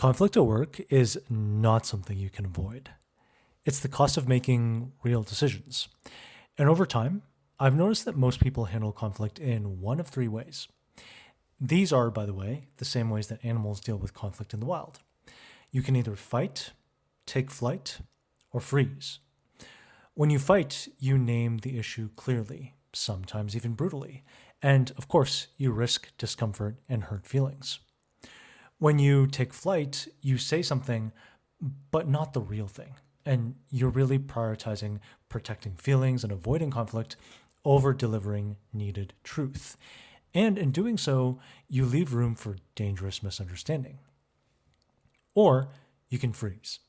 Conflict at work is not something you can avoid. It's the cost of making real decisions. And over time, I've noticed that most people handle conflict in one of three ways. These are, by the way, the same ways that animals deal with conflict in the wild. You can either fight, take flight, or freeze. When you fight, you name the issue clearly, sometimes even brutally. And of course, you risk discomfort and hurt feelings. When you take flight, you say something, but not the real thing. And you're really prioritizing protecting feelings and avoiding conflict over delivering needed truth. And in doing so, you leave room for dangerous misunderstanding. Or you can freeze.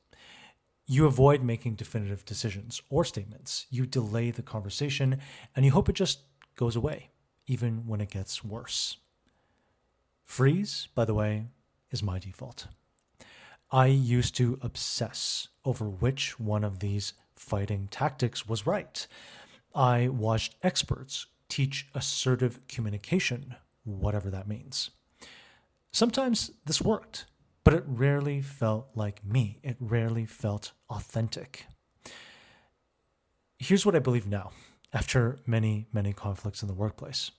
You avoid making definitive decisions or statements. You delay the conversation and you hope it just goes away, even when it gets worse. Freeze, by the way, is my default. I used to obsess over which one of these fighting tactics was right. I watched experts teach assertive communication, whatever that means. Sometimes this worked, but it rarely felt like me. It rarely felt authentic. Here's what I believe now, after many, many conflicts in the workplace.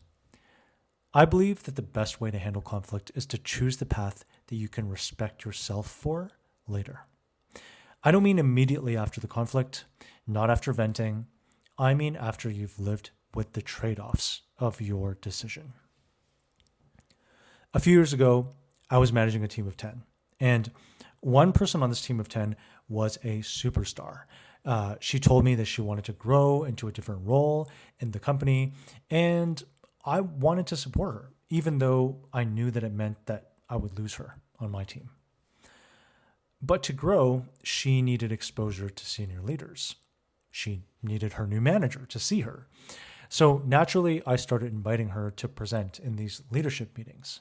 I believe that the best way to handle conflict is to choose the path that you can respect yourself for later. I don't mean immediately after the conflict, not after venting. I mean after you've lived with the trade-offs of your decision. A few years ago, I was managing a team of 10, and one person on this team of 10 was a superstar. She told me that she wanted to grow into a different role in the company, and I wanted to support her, even though I knew that it meant that I would lose her on my team. But to grow, she needed exposure to senior leaders. She needed her new manager to see her. So naturally, I started inviting her to present in these leadership meetings.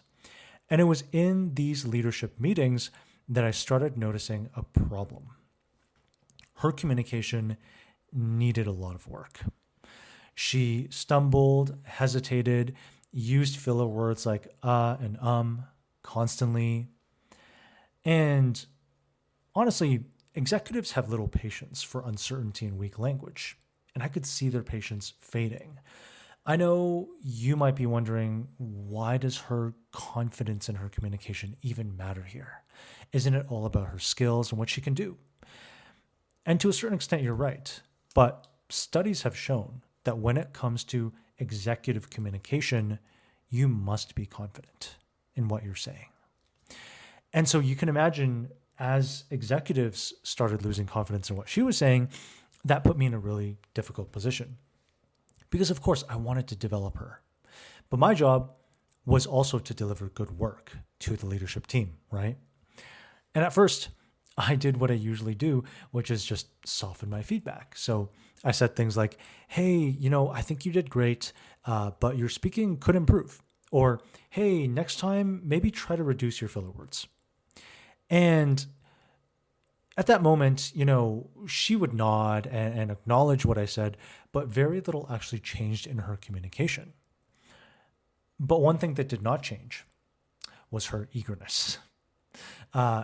And it was in these leadership meetings that I started noticing a problem. Her communication needed a lot of work. She stumbled, hesitated, used filler words like and constantly. And honestly, executives have little patience for uncertainty and weak language, and I could see their patience fading. I know you might be wondering, why does her confidence in her communication even matter here? Isn't it all about her skills and what she can do? And to a certain extent, you're right. But studies have shown that when it comes to executive communication, you must be confident in what you're saying. And so you can imagine, as executives started losing confidence in what she was saying, that put me in a really difficult position. Because of course I wanted to develop her. But my job was also to deliver good work to the leadership team, right? And at first, I did what I usually do, which is just soften my feedback. So I said things like, hey, I think you did great, but your speaking could improve. Or, hey, next time, maybe try to reduce your filler words. And at that moment, she would nod and acknowledge what I said, but very little actually changed in her communication. But one thing that did not change was her eagerness.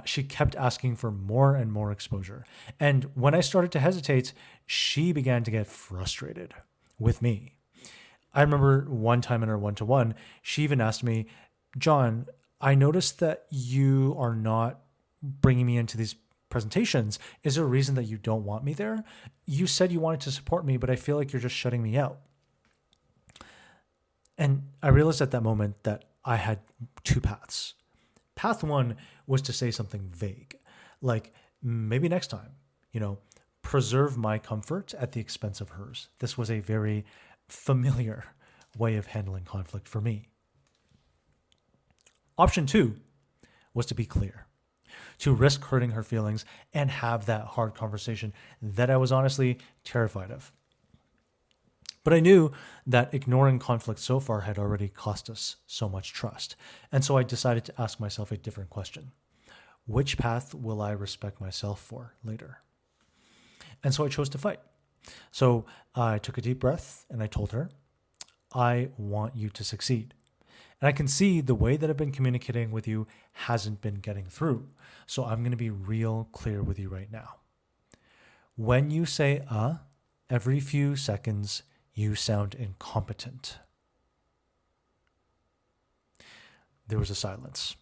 She kept asking for more and more exposure. And when I started to hesitate, she began to get frustrated with me. I remember one time in our one-to-one, she even asked me, John, I noticed that you are not bringing me into these presentations. Is there a reason that you don't want me there? You said you wanted to support me, but I feel like you're just shutting me out. And I realized at that moment that I had two paths. Path one was to say something vague, like maybe next time, preserve my comfort at the expense of hers. This was a very familiar way of handling conflict for me. Option two was to be clear, to risk hurting her feelings and have that hard conversation that I was honestly terrified of. But I knew that ignoring conflict so far had already cost us so much trust. And so I decided to ask myself a different question. Which path will I respect myself for later? And so I chose to fight. So I took a deep breath and I told her, I want you to succeed. And I can see the way that I've been communicating with you hasn't been getting through. So I'm going to be real clear with you right now. When you say every few seconds, you sound incompetent. There was a silence.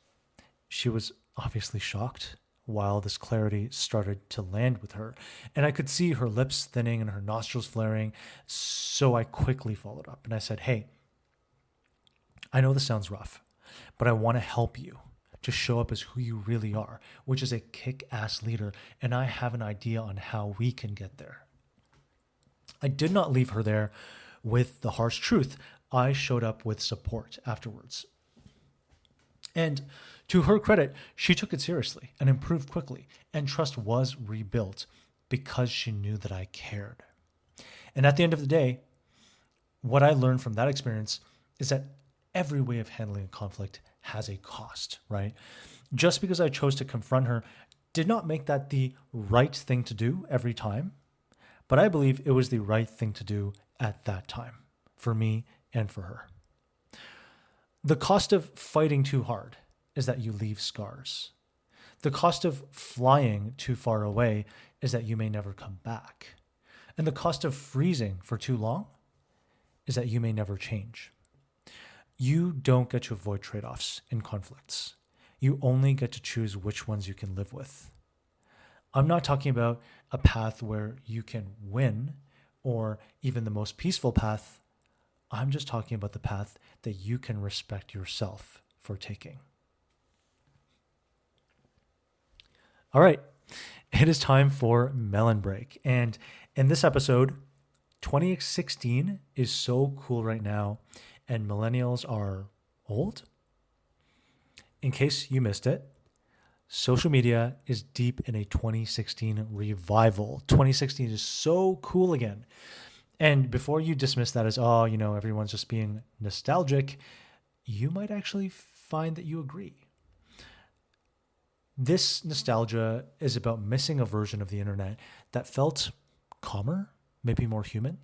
She was obviously shocked while this clarity started to land with her. And I could see her lips thinning and her nostrils flaring. So I quickly followed up and I said, hey, I know this sounds rough, but I want to help you to show up as who you really are, which is a kick-ass leader. And I have an idea on how we can get there. I did not leave her there with the harsh truth. I showed up with support afterwards. And to her credit, she took it seriously and improved quickly, and trust was rebuilt because she knew that I cared. And at the end of the day, what I learned from that experience is that every way of handling a conflict has a cost, right? Just because I chose to confront her did not make that the right thing to do every time, but I believe it was the right thing to do at that time for me and for her. The cost of fighting too hard is that you leave scars. The cost of flying too far away is that you may never come back. And the cost of freezing for too long is that you may never change. You don't get to avoid trade-offs in conflicts. You only get to choose which ones you can live with. I'm not talking about a path where you can win or even the most peaceful path. I'm just talking about the path that you can respect yourself for taking. All right, it is time for Melon Break. And in this episode, 2016 is so cool right now, and millennials are old. In case you missed it, social media is deep in a 2016 revival. 2016 is so cool again. And before you dismiss that as, everyone's just being nostalgic, you might actually find that you agree. This nostalgia is about missing a version of the internet that felt calmer, maybe more human.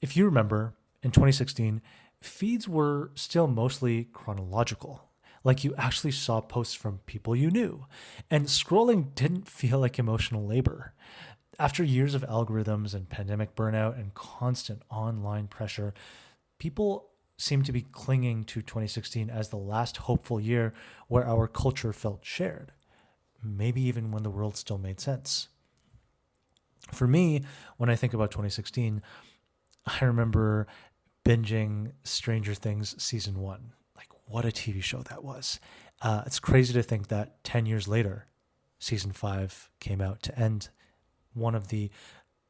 If you remember, in 2016, feeds were still mostly chronological. Like you actually saw posts from people you knew. And scrolling didn't feel like emotional labor. After years of algorithms and pandemic burnout and constant online pressure, people seem to be clinging to 2016 as the last hopeful year where our culture felt shared, maybe even when the world still made sense. For me, when I think about 2016, I remember binging Stranger Things season 1. Like, what a TV show that was. It's crazy to think that 10 years later, season 5 came out to end one of the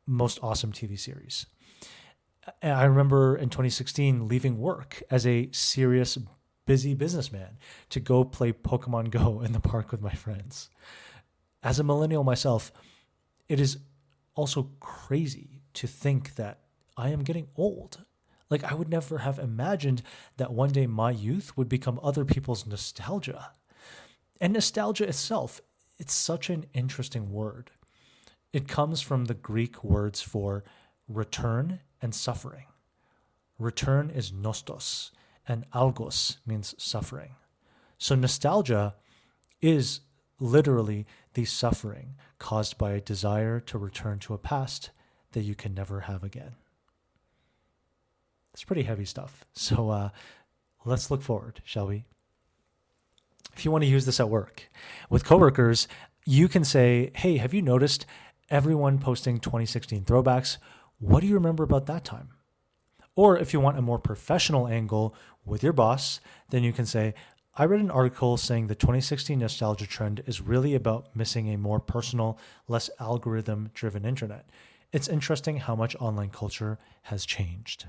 most awesome TV series. I remember in 2016 leaving work as a serious, busy businessman to go play Pokemon Go in the park with my friends. As a millennial myself, it is also crazy to think that I am getting old. Like, I would never have imagined that one day my youth would become other people's nostalgia. And nostalgia itself, it's such an interesting word. It comes from the Greek words for return and suffering. Return is nostos, and algos means suffering. So nostalgia is literally the suffering caused by a desire to return to a past that you can never have again. It's pretty heavy stuff. So let's look forward, shall we? If you want to use this at work with coworkers, you can say, hey, have you noticed everyone posting 2016 throwbacks? What do you remember about that time? Or if you want a more professional angle with your boss, then you can say, I read an article saying the 2016 nostalgia trend is really about missing a more personal, less algorithm-driven internet. It's interesting how much online culture has changed.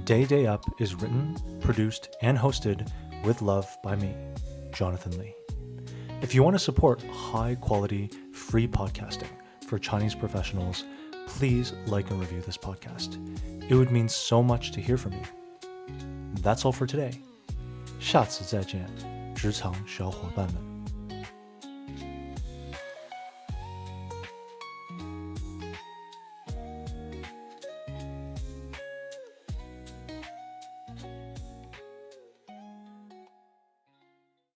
Day Up is written, produced, and hosted with love by me, Jonathan Lee. If you want to support high-quality, free podcasting for Chinese professionals, please like and review this podcast. It would mean so much to hear from you. That's all for today. 下次再见，职场小伙伴们。